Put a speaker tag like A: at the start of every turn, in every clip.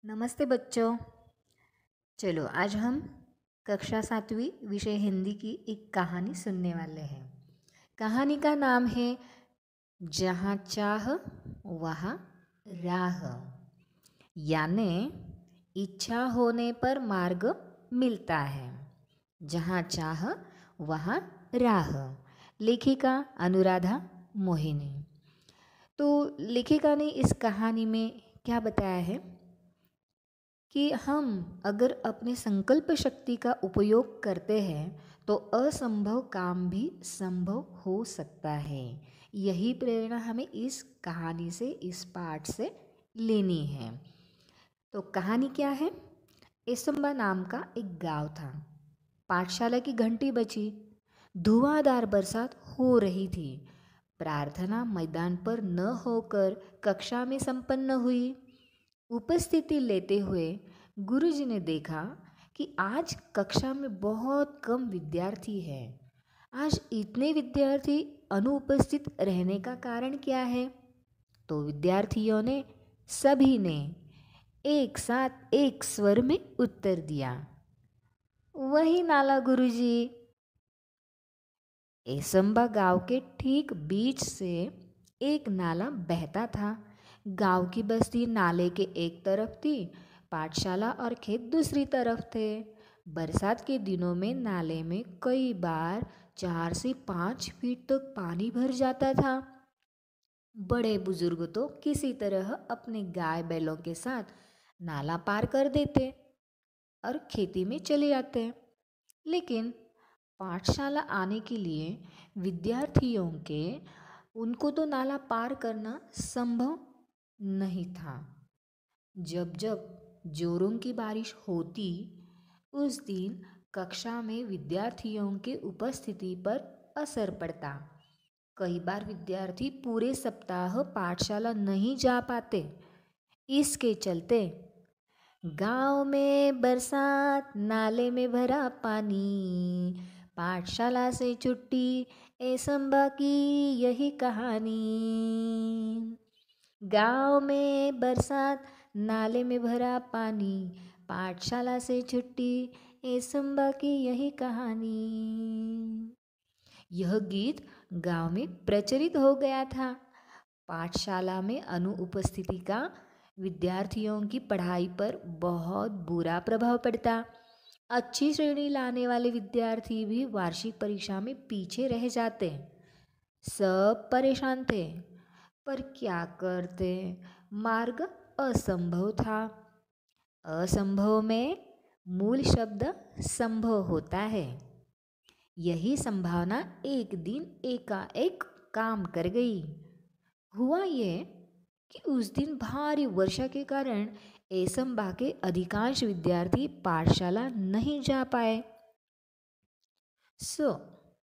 A: नमस्ते बच्चों। चलो आज हम कक्षा 7वीं विषय हिंदी की एक कहानी सुनने वाले हैं। कहानी का नाम है जहाँ चाह वहाँ राह। यानी इच्छा होने पर मार्ग मिलता है। जहाँ चाह वहाँ राह। लेखिका अनुराधा मोहिनी। तो लेखिका ने इस कहानी में क्या बताया है कि हम अगर अपने संकल्प शक्ति का उपयोग करते हैं तो असंभव काम भी संभव हो सकता है। यही प्रेरणा हमें इस कहानी से, इस पाठ से लेनी है। तो कहानी क्या है? एसंबा नाम का एक गांव था। पाठशाला की घंटी बजी। धुआंधार बरसात हो रही थी। प्रार्थना मैदान पर न होकर कक्षा में संपन्न हुई। उपस्थिति लेते हुए गुरुजी ने देखा कि आज कक्षा में बहुत कम विद्यार्थी हैं। आज इतने विद्यार्थी अनुपस्थित रहने का कारण क्या है? तो विद्यार्थियों ने, सभी ने एक साथ एक स्वर में उत्तर दिया, वही नाला गुरुजी। एसंबा गांव के ठीक बीच से एक नाला बहता था। गांव की बस्ती नाले के एक तरफ थी, पाठशाला और खेत दूसरी तरफ थे। बरसात के दिनों में नाले में कई बार 4 से 5 फीट तक पानी भर जाता था। बड़े बुजुर्ग तो किसी तरह अपने गाय बैलों के साथ नाला पार कर देते और खेती में चले जाते। लेकिन पाठशाला आने के लिए विद्यार्थियों के उनको तो नाला पार करना संभव नहीं था। जब जब जोरों की बारिश होती, उस दिन कक्षा में विद्यार्थियों के उपस्थिति पर असर पड़ता। कई बार विद्यार्थी पूरे सप्ताह पाठशाला नहीं जा पाते। इसके चलते गांव में बरसात, नाले में भरा पानी, पाठशाला से छुट्टी, एसंबा की यही कहानी। गांव में बरसात, नाले में भरा पानी, पाठशाला से छुट्टी, एसंबा की यही कहानी। यह गीत गांव में प्रचलित हो गया था। पाठशाला में अनुपस्थिति का विद्यार्थियों की पढ़ाई पर बहुत बुरा प्रभाव पड़ता। अच्छी श्रेणी लाने वाले विद्यार्थी भी वार्षिक परीक्षा में पीछे रह जाते। सब परेशान थे, पर क्या करते? मार्ग असंभव था। असंभव में मूल शब्द संभव होता है। यही संभावना एक दिन एकाएक काम कर गई। हुआ ये कि उस दिन भारी वर्षा के कारण एसंबा के अधिकांश विद्यार्थी पाठशाला नहीं जा पाए।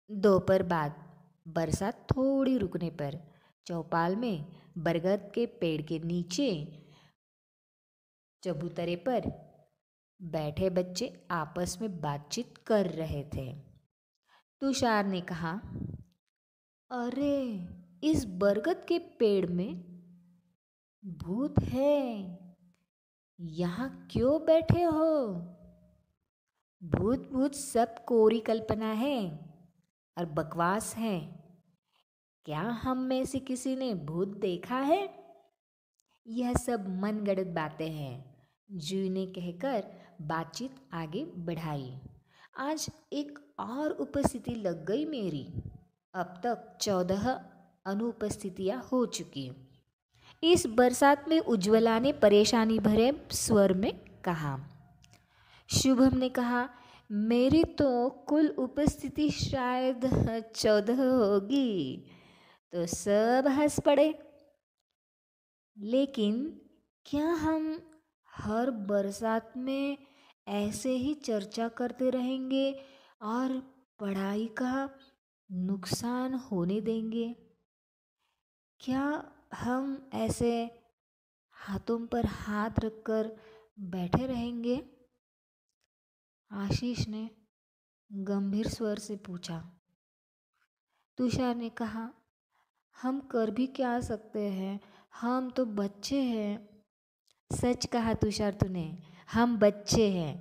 A: दोपहर बाद बरसात थोड़ी रुकने पर चौपाल में बरगद के पेड़ के नीचे चबूतरे पर बैठे बच्चे आपस में बातचीत कर रहे थे। तुषार ने कहा, अरे इस बरगद के पेड़ में भूत है, यहाँ क्यों बैठे हो? भूत भूत सब कोरी कल्पना है और बकवास है। क्या हम में से किसी ने भूत देखा है? यह सब मनगढ़ंत बातें हैं, जूही ने कहकर बातचीत आगे बढ़ाई। आज एक और उपस्थिति लग गई मेरी। अब तक 14 अनुपस्थितियां हो चुकी। इस बरसात में उज्ज्वला ने परेशानी भरे स्वर में कहा। शुभम ने कहा, मेरी तो कुल उपस्थिति शायद 14 होगी। तो सब हंस पड़े। लेकिन क्या हम हर बरसात में ऐसे ही चर्चा करते रहेंगे और पढ़ाई का नुकसान होने देंगे? क्या हम ऐसे हाथों पर हाथ रखकर बैठे रहेंगे? आशीष ने गंभीर स्वर से पूछा। तुषार ने कहा, हम कर भी क्या सकते हैं, हम तो बच्चे हैं। सच कहा तुषार तूने, हम बच्चे हैं,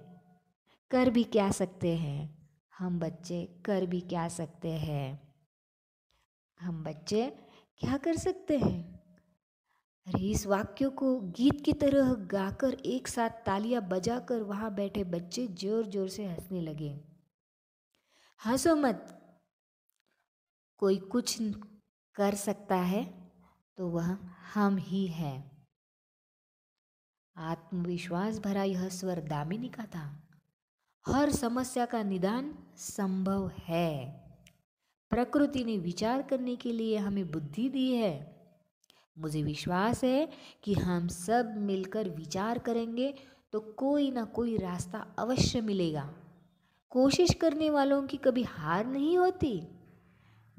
A: कर भी क्या सकते हैं। हम बच्चे कर भी क्या सकते हैं। हम बच्चे क्या कर सकते हैं। अरे इस वाक्य को गीत की तरह गाकर एक साथ तालियां बजाकर वहां बैठे बच्चे जोर जोर से हंसने लगे। हंसो मत, कोई कुछ कर सकता है तो वह हम ही हैं। आत्मविश्वास भरा यह स्वर दामिनी का था। हर समस्या का निदान संभव है। प्रकृति ने विचार करने के लिए हमें बुद्धि दी है। मुझे विश्वास है कि हम सब मिलकर विचार करेंगे तो कोई ना कोई रास्ता अवश्य मिलेगा। कोशिश करने वालों की कभी हार नहीं होती।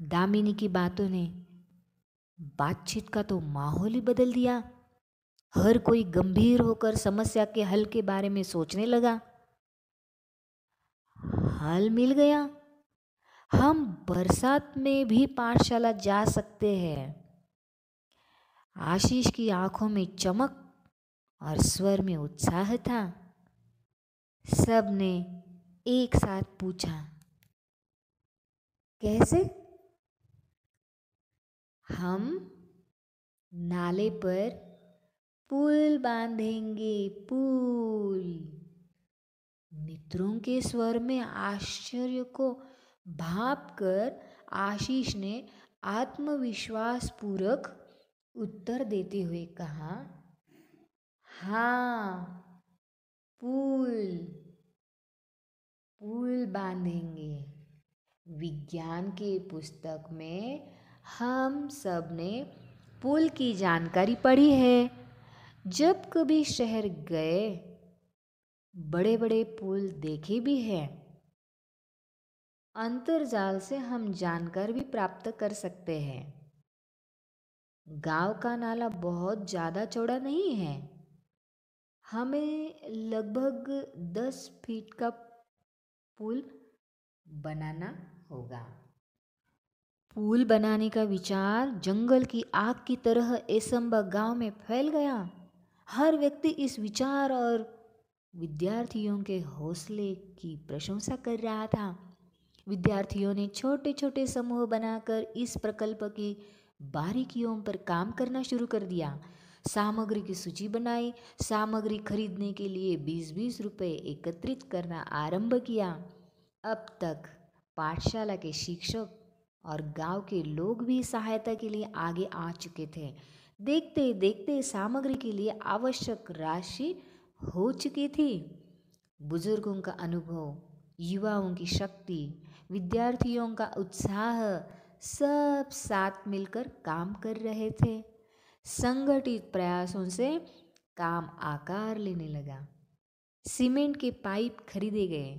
A: दामिनी की बातों ने बातचीत का तो माहौल ही बदल दिया। हर कोई गंभीर होकर समस्या के हल के बारे में सोचने लगा। हल मिल गया। हम बरसात में भी पाठशाला जा सकते हैं। आशीष की आंखों में चमक और स्वर में उत्साह था। सब ने एक साथ पूछा, कैसे? हम नाले पर पुल बांधेंगे, पुल। मित्रों के स्वर में आश्चर्य को भाप कर आशीष ने आत्मविश्वास पूर्वक उत्तर देते हुए कहा, हाँ, पुल पुल बांधेंगे। विज्ञान के पुस्तक में हम सब ने पुल की जानकारी पढ़ी है। जब कभी शहर गए बड़े बड़े पुल देखे भी हैं। अंतर्जाल से हम जानकारी भी प्राप्त कर सकते हैं। गांव का नाला बहुत ज़्यादा चौड़ा नहीं है। हमें लगभग 10 फीट का पुल बनाना होगा। पुल बनाने का विचार जंगल की आग की तरह एसंबा गांव में फैल गया। हर व्यक्ति इस विचार और विद्यार्थियों के हौसले की प्रशंसा कर रहा था। विद्यार्थियों ने छोटे छोटे समूह बनाकर इस प्रकल्प की बारीकियों पर काम करना शुरू कर दिया। सामग्री की सूची बनाई, सामग्री खरीदने के लिए 20-20 रुपये एकत्रित करना आरंभ किया। अब तक पाठशाला के शिक्षक और गांव के लोग भी सहायता के लिए आगे आ चुके थे। देखते देखते सामग्री के लिए आवश्यक राशि हो चुकी थी। बुजुर्गों का अनुभव, युवाओं की शक्ति, विद्यार्थियों का उत्साह सब साथ मिलकर काम कर रहे थे। संगठित प्रयासों से काम आकार लेने लगा। सीमेंट के पाइप खरीदे गए,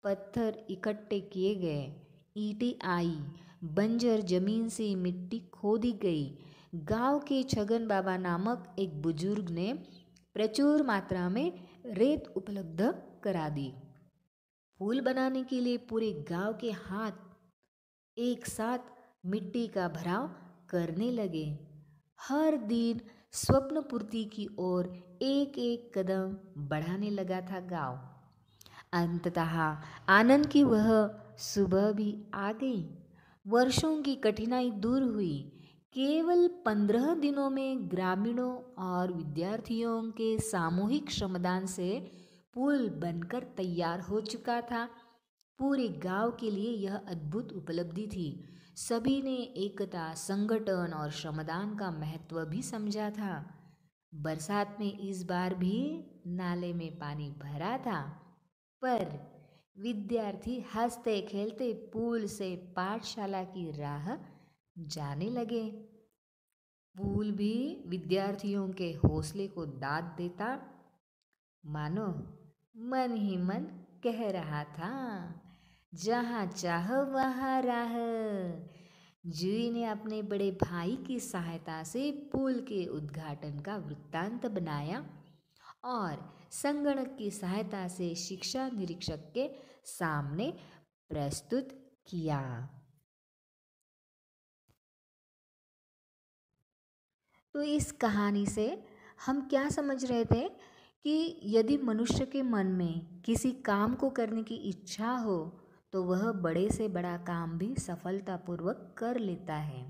A: पत्थर इकट्ठे किए गए, ईंटें आई, बंजर जमीन से मिट्टी खोदी गई। गांव के छगन बाबा नामक एक बुजुर्ग ने प्रचुर मात्रा में रेत उपलब्ध करा दी। पुल बनाने के लिए पूरे गांव के हाथ एक साथ मिट्टी का भराव करने लगे। हर दिन स्वप्न पूर्ति की ओर एक एक कदम बढ़ाने लगा था गांव। अंततः आनंद की वह सुबह भी आ गई। वर्षों की कठिनाई दूर हुई। केवल 15 दिनों में ग्रामीणों और विद्यार्थियों के सामूहिक श्रमदान से पुल बनकर तैयार हो चुका था। पूरे गांव के लिए यह अद्भुत उपलब्धि थी। सभी ने एकता, संगठन और श्रमदान का महत्व भी समझा था। बरसात में इस बार भी नाले में पानी भरा था, पर विद्यार्थी हंसते खेलते पुल से पाठशाला की राह जाने लगे। पुल भी विद्यार्थियों के हौसले को दाद देता, मानो मन ही मन कह रहा था, जहाँ चाह वहाँ राह। जूही ने अपने बड़े भाई की सहायता से पुल के उद्घाटन का वृत्तांत बनाया और संगणक की सहायता से शिक्षा निरीक्षक के सामने प्रस्तुत किया। तो इस कहानी से हम क्या समझ रहे थे कि यदि मनुष्य के मन में किसी काम को करने की इच्छा हो तो वह बड़े से बड़ा काम भी सफलतापूर्वक कर लेता है।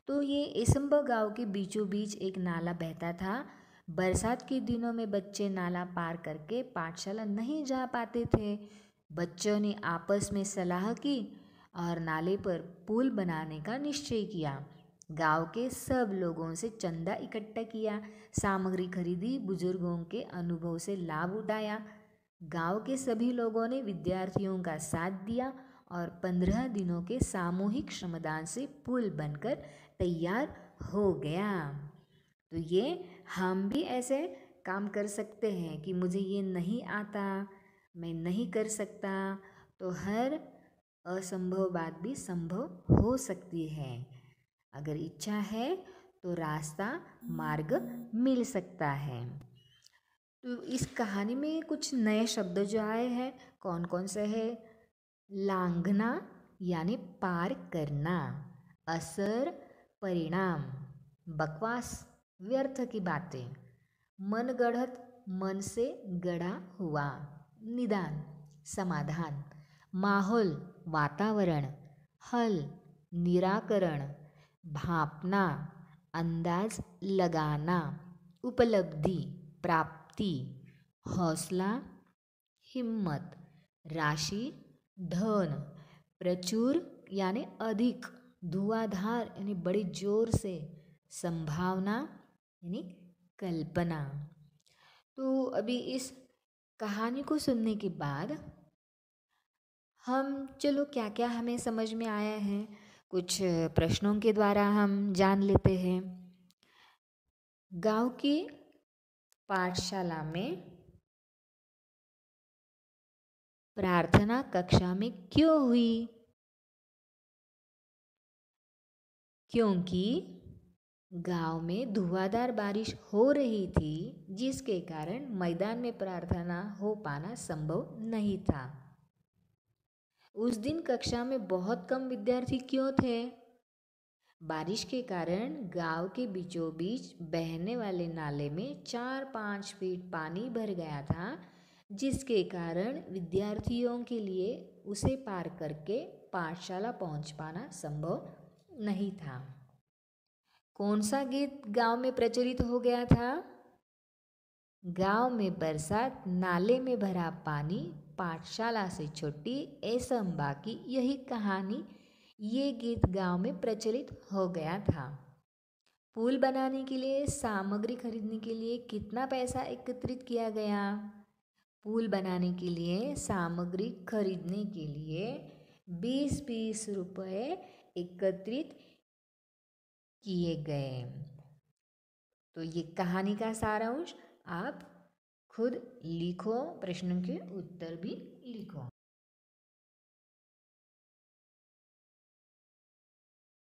A: तो ये इसम्बर गांव के बीचों बीच एक नाला बहता था। बरसात के दिनों में बच्चे नाला पार करके पाठशाला नहीं जा पाते थे। बच्चों ने आपस में सलाह की और नाले पर पुल बनाने का निश्चय किया। गांव के सब लोगों से चंदा इकट्ठा किया, सामग्री खरीदी, बुजुर्गों के अनुभव से लाभ उठाया। गांव के सभी लोगों ने विद्यार्थियों का साथ दिया और 15 दिनों के सामूहिक श्रमदान से पुल बनकर तैयार हो गया। तो ये हम भी ऐसे काम कर सकते हैं कि मुझे ये नहीं आता, मैं नहीं कर सकता, तो हर असंभव बात भी संभव हो सकती है। अगर इच्छा है तो रास्ता मार्ग मिल सकता है। तो इस कहानी में कुछ नए शब्द जो आए हैं, कौन कौन से हैं? लांघना यानी पार करना, असर, परिणाम, बकवास, व्यर्थ की बातें, मनगढ़ंत, मन से गढ़ा हुआ, निदान, समाधान, माहौल, वातावरण, हल, निराकरण, भापना, अंदाज लगाना, उपलब्धि, प्राप्ति, हौसला, हिम्मत, राशि, धन, प्रचुर यानी अधिक, धुआंधार यानी बड़ी जोर से, संभावना यानी कल्पना। तो अभी इस कहानी को सुनने के बाद हम चलो क्या क्या हमें समझ में आया है, कुछ प्रश्नों के द्वारा हम जान लेते हैं। गांव की पाठशाला में प्रार्थना कक्षा में क्यों हुई? क्योंकि गांव में धुआंधार बारिश हो रही थी, जिसके कारण मैदान में प्रार्थना हो पाना संभव नहीं था। उस दिन कक्षा में बहुत कम विद्यार्थी क्यों थे? बारिश के कारण गांव के बीचों बीच बहने वाले नाले में 4-5 फीट पानी भर गया था, जिसके कारण विद्यार्थियों के लिए उसे पार करके पाठशाला पहुंच पाना संभव नहीं था। कौन सा गीत गांव में प्रचलित हो गया था? गांव में बरसात, नाले में भरा पानी, पाठशाला से छुट्टी, ऐसा बाकी, यही कहानी, ये गीत गांव में प्रचलित हो गया था। पुल बनाने के लिए सामग्री खरीदने के लिए कितना पैसा एकत्रित किया गया? पुल बनाने के लिए सामग्री खरीदने के लिए 20-20 रुपये एकत्रित किए गए। तो ये कहानी का सारांश आप खुद लिखो, प्रश्नों के उत्तर भी लिखो।